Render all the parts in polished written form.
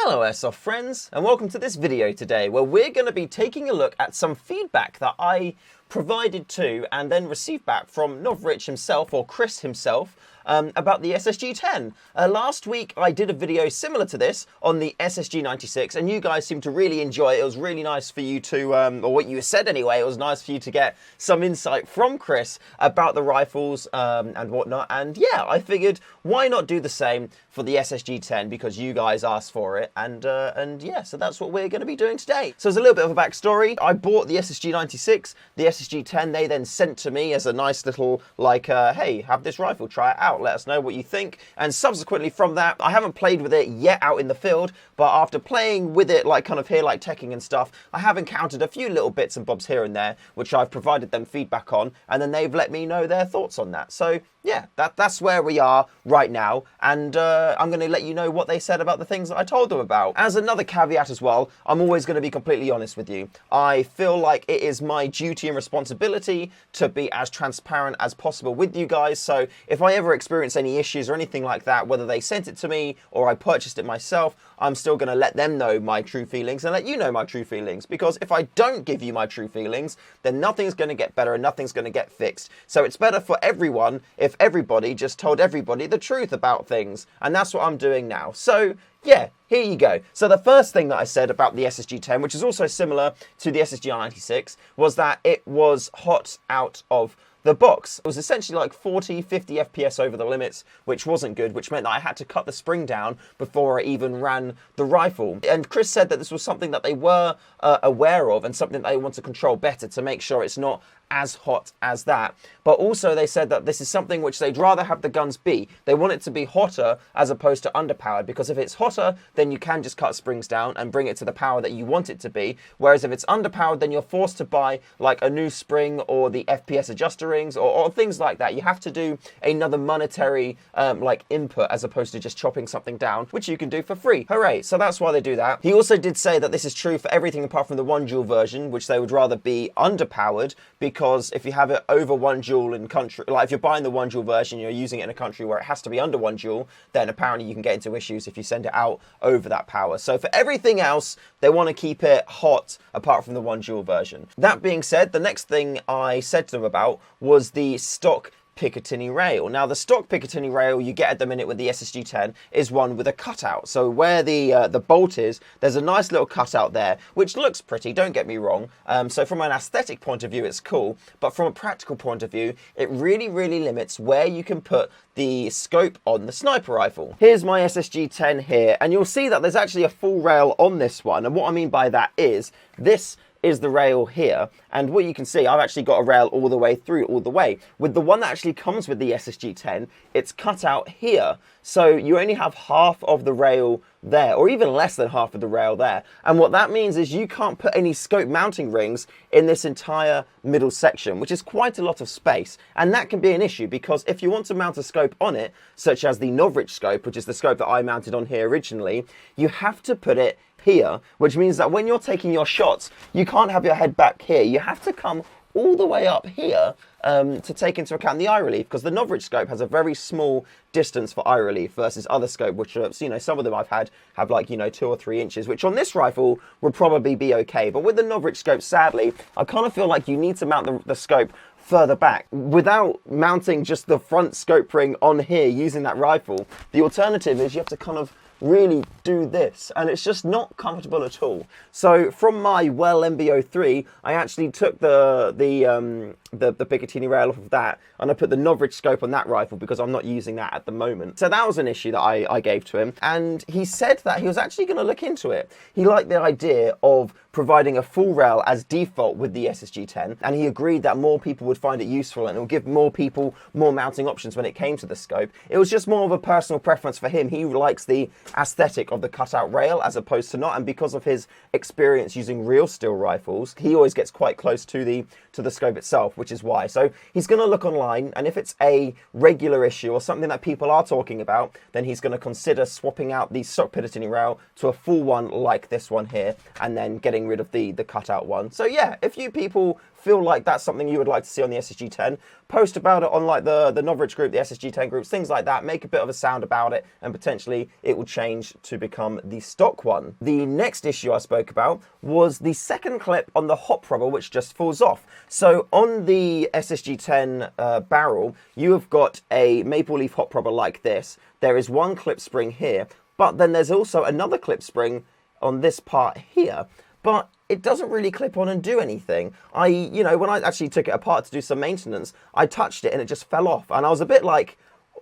Hello Airsoft friends, and welcome to this video today where we're going to be taking a look at some feedback that I provided to and then received back from Novritsch himself, or Chris himself, about the SSG-10. Last week I did a video similar to this on the SSG-96 and you guys seemed to really enjoy it. It was really nice for you to, or what you said anyway, it was nice for you to get some insight from Chris about the rifles and whatnot. And yeah, I figured why not do the same for the SSG-10 because you guys asked for it. And yeah, so that's what we're going to be doing today. So there's a little bit of a backstory. I bought the SSG-96, the SSG-10 they then sent to me as a nice little like, hey, have this rifle, try it out. Let us know what you think. And subsequently from that, I haven't played with it yet out in the field, but after playing with it like kind of here, like teching and stuff, I have encountered a few little bits and bobs here and there, which I've provided them feedback on, and then they've let me know their thoughts on that. So yeah, that's where we are right now, and I'm going to let you know what they said about the things that I told them about. As another caveat as well, I'm always going to be completely honest with you. I feel like it is my duty and responsibility to be as transparent as possible with you guys, so if I ever experience any issues or anything like that, whether they sent it to me or I purchased it myself, I'm still going to let them know my true feelings and let you know my true feelings, because if I don't give you my true feelings, then nothing's going to get better and nothing's going to get fixed. So it's better for everyone if everybody just told everybody the truth about things, and that's what I'm doing now. So yeah, here you go. So the first thing that I said about the SSG-10, which is also similar to the SSG-96, was that it was hot out of the box. It was essentially like 40, 50 FPS over the limits, which wasn't good, which meant that I had to cut the spring down before I even ran the rifle. And Chris said that this was something that they were aware of and something that they want to control better to make sure it's not as hot as that. But also they said that this is something which they'd rather have the guns be. They want it to be hotter as opposed to underpowered, because if it's hotter, then you can just cut springs down and bring it to the power that you want it to be. Whereas if it's underpowered, then you're forced to buy like a new spring or the FPS adjuster rings or things like that. You have to do another monetary like input as opposed to just chopping something down, which you can do for free. Hooray. So that's why they do that. He also did say that this is true for everything apart from the 1 joule version, which they would rather be underpowered, because if you have it over 1 joule in country, like if you're buying the 1 joule version, you're using it in a country where it has to be under 1 joule, then apparently you can get into issues if you send it out over that power. So for everything else, they want to keep it hot apart from the 1 joule version. That being said, the next thing I said to them about was the stock Picatinny rail. Now the stock Picatinny rail you get at the minute with the SSG-10 is one with a cutout. So where the bolt is, there's a nice little cutout there, which looks pretty, don't get me wrong. So from an aesthetic point of view, it's cool, but from a practical point of view, it really limits where you can put the scope on the sniper rifle. Here's my SSG-10 here, and you'll see that there's actually a full rail on this one, and what I mean by that is this is the rail here, and what you can see, I've actually got a rail all the way through, all the way. With the one that actually comes with the SSG-10, it's cut out here, so you only have half of the rail there, or even less than half of the rail there. And what that means is you can't put any scope mounting rings in this entire middle section, which is quite a lot of space. And that can be an issue, because if you want to mount a scope on it, such as the Novritsch scope, which is the scope that I mounted on here originally, you have to put it here, which means that when you're taking your shots, you can't have your head back here. You have to come all the way up here to take into account the eye relief, because the Novritsch scope has a very small distance for eye relief versus other scope, which are, you know, some of them I've had have like, you know, 2 or 3 inches, which on this rifle would probably be okay. But with the Novritsch scope, sadly, I kind of feel like you need to mount the scope further back without mounting just the front scope ring on here using that rifle. The alternative is you have to kind of really do this, and it's just not comfortable at all. So from my Well MB03, I actually took the Picatinny rail off of that, and I put the Novritsch scope on that rifle because I'm not using that at the moment. So that was an issue that I gave to him, and he said that he was actually going to look into it. He liked the idea of providing a full rail as default with the SSG-10, and he agreed that more people would find it useful and it would give more people more mounting options when it came to the scope. It was just more of a personal preference for him. He likes the aesthetic of the cutout rail as opposed to not, and because of his experience using real steel rifles, he always gets quite close to the scope itself, which is why. So he's going to look online, and if it's a regular issue or something that people are talking about, then he's going to consider swapping out the stock Picatinny rail to a full one like this one here, and then getting rid of the cutout one. So yeah, if you people feel like that's something you would like to see on the SSG10, post about it on like the Novritsch group, the SSG10 groups, things like that. Make a bit of a sound about it, and potentially it will change to become the stock one. The next issue I spoke about was the second clip on the hop rubber, which just falls off. So on the SSG10 barrel, you have got a maple leaf hop rubber like this. There is one clip spring here, but then there's also another clip spring on this part here. But it doesn't really clip on and do anything. You know, when I actually took it apart to do some maintenance, I touched it and it just fell off. And I was a bit like,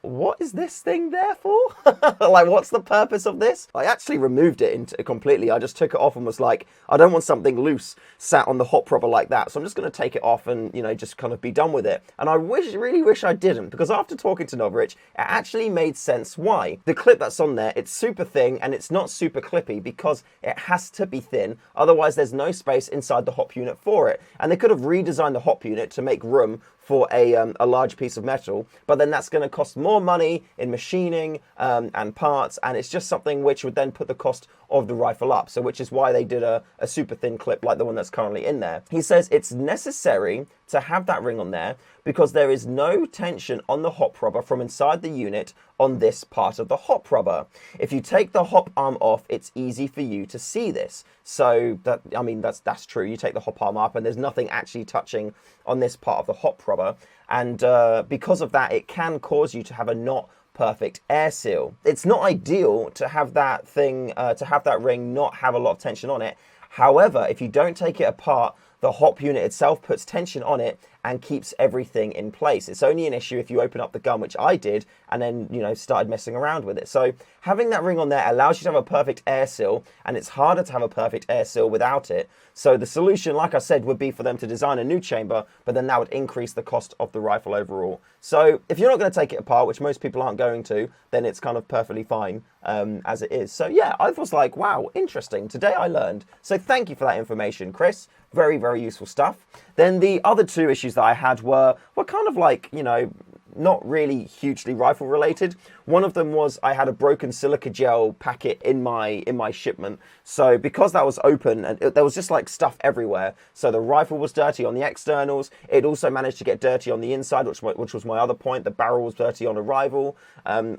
what is this thing there for? Like, what's the purpose of this? I actually removed it completely. I just took it off and was like, I don't want something loose sat on the hop rubber like that. So I'm just going to take it off and, you know, just kind of be done with it. And I really wish I didn't, because after talking to Novritsch, it actually made sense why. The clip that's on there, it's super thin and it's not super clippy because it has to be thin. Otherwise, there's no space inside the hop unit for it. And they could have redesigned the hop unit to make room for a large piece of metal, but then that's going to cost more money in machining and parts, and it's just something which would then put the cost of the rifle up. So which is why they did a super thin clip like the one that's currently in there. He says it's necessary to have that ring on there because there is no tension on the hop rubber from inside the unit on this part of the hop rubber. If you take the hop arm off, it's easy for you to see this. So that, I mean, that's true. You take the hop arm up and there's nothing actually touching on this part of the hop rubber. And because of that, it can cause you to have a not perfect air seal. It's not ideal to have that thing, to have that ring not have a lot of tension on it. However, if you don't take it apart, the hop unit itself puts tension on it and keeps everything in place. It's only an issue if you open up the gun, which I did, and then, you know, started messing around with it. So having that ring on there allows you to have a perfect air seal, and it's harder to have a perfect air seal without it. So the solution, like I said, would be for them to design a new chamber, but then that would increase the cost of the rifle overall. So if you're not going to take it apart, which most people aren't going to, then it's kind of perfectly fine as it is. So yeah, I was like, wow, interesting. Today I learned. So thank you for that information, Chris. Very, very useful stuff. Then the other two issues that I had were kind of like, you know, not really hugely rifle related. One of them was I had a broken silica gel packet in my shipment. So because that was open and there was just like stuff everywhere. So the rifle was dirty on the externals. It also managed to get dirty on the inside, which was my other point. The barrel was dirty on arrival.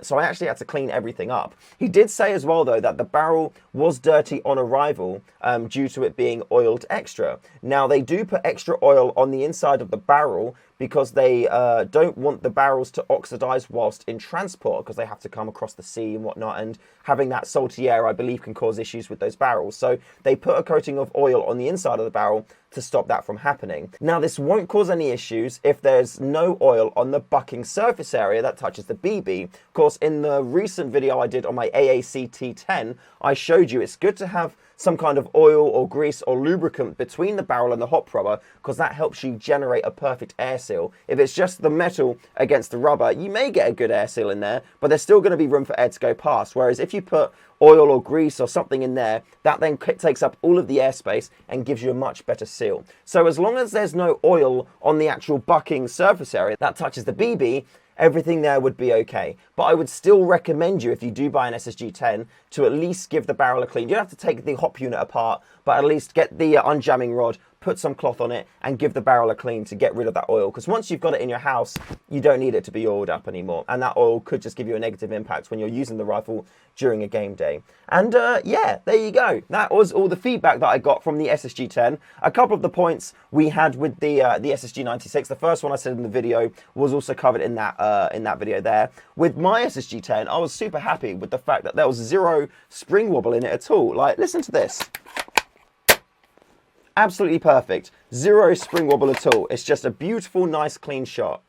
So I actually had to clean everything up. He did say as well though that the barrel was dirty on arrival due to it being oiled extra. Now they do put extra oil on the inside of the barrel because they don't want the barrels to oxidize whilst in transport, because they have to come across the sea and whatnot, and having that salty air, I believe, can cause issues with those barrels. So they put a coating of oil on the inside of the barrel to stop that from happening. Now, this won't cause any issues if there's no oil on the bucking surface area that touches the BB. Of course, in the recent video I did on my AAC T10, I showed you it's good to have some kind of oil or grease or lubricant between the barrel and the hop rubber, because that helps you generate a perfect air seal. If it's just the metal against the rubber, you may get a good air seal in there, but there's still going to be room for air to go past. Whereas if you put oil or grease or something in there, that then takes up all of the airspace and gives you a much better seal. So as long as there's no oil on the actual bucking surface area that touches the BB, everything there would be okay. But I would still recommend you, if you do buy an SSG10, to at least give the barrel a clean. You don't have to take the hop unit apart, but at least get the unjamming rod, put some cloth on it, and give the barrel a clean to get rid of that oil. Because once you've got it in your house, you don't need it to be oiled up anymore. And that oil could just give you a negative impact when you're using the rifle during a game day. And yeah, there you go. That was all the feedback that I got from the SSG10. A couple of the points we had with the SSG96. The first one I said in the video was also covered in that video there. With my SSG10, I was super happy with the fact that there was zero spring wobble in it at all. Like, listen to this. Absolutely perfect. Zero spring wobble at all. It's just a beautiful, nice, clean shot.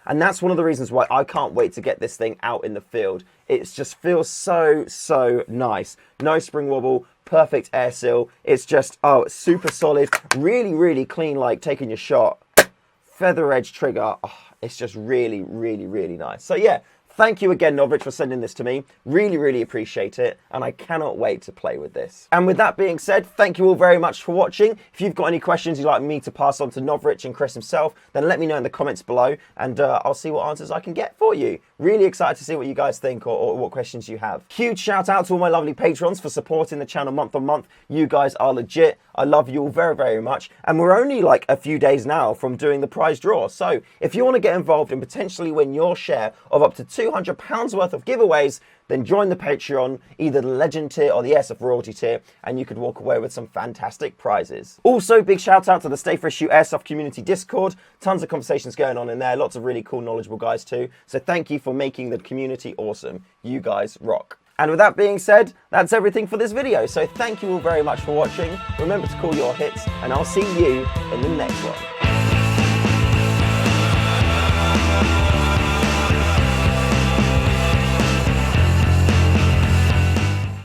And that's one of the reasons why I can't wait to get this thing out in the field. It just feels so, so nice. No spring wobble, perfect air seal. It's just, oh, it's super solid. Really, really clean, like taking your shot. Feather edge trigger. Oh, it's just really, really, really nice. So yeah, Thank you again, Novritsch, for sending this to me. Really, really appreciate it, and I cannot wait to play with this. And with that being said, thank you all very much for watching. If you've got any questions you'd like me to pass on to Novritsch and Chris himself, then let me know in the comments below, and I'll see what answers I can get for you. Really excited to see what you guys think or what questions you have. Huge shout out to all my lovely patrons for supporting the channel month on month. You guys are legit. I love you all very, very much. And we're only like a few days now from doing the prize draw. So if you want to get involved and potentially win your share of up to £200 worth of giveaways, then join the Patreon, either the Legend tier or the Airsoft Royalty tier, and you could walk away with some fantastic prizes. Also, big shout out to the StayFreshShoe Airsoft community Discord. Tons of conversations going on in there. Lots of really cool, knowledgeable guys too. So thank you for making the community awesome. You guys rock. And with that being said, that's everything for this video. So thank you all very much for watching. Remember to call your hits, and I'll see you in the next one.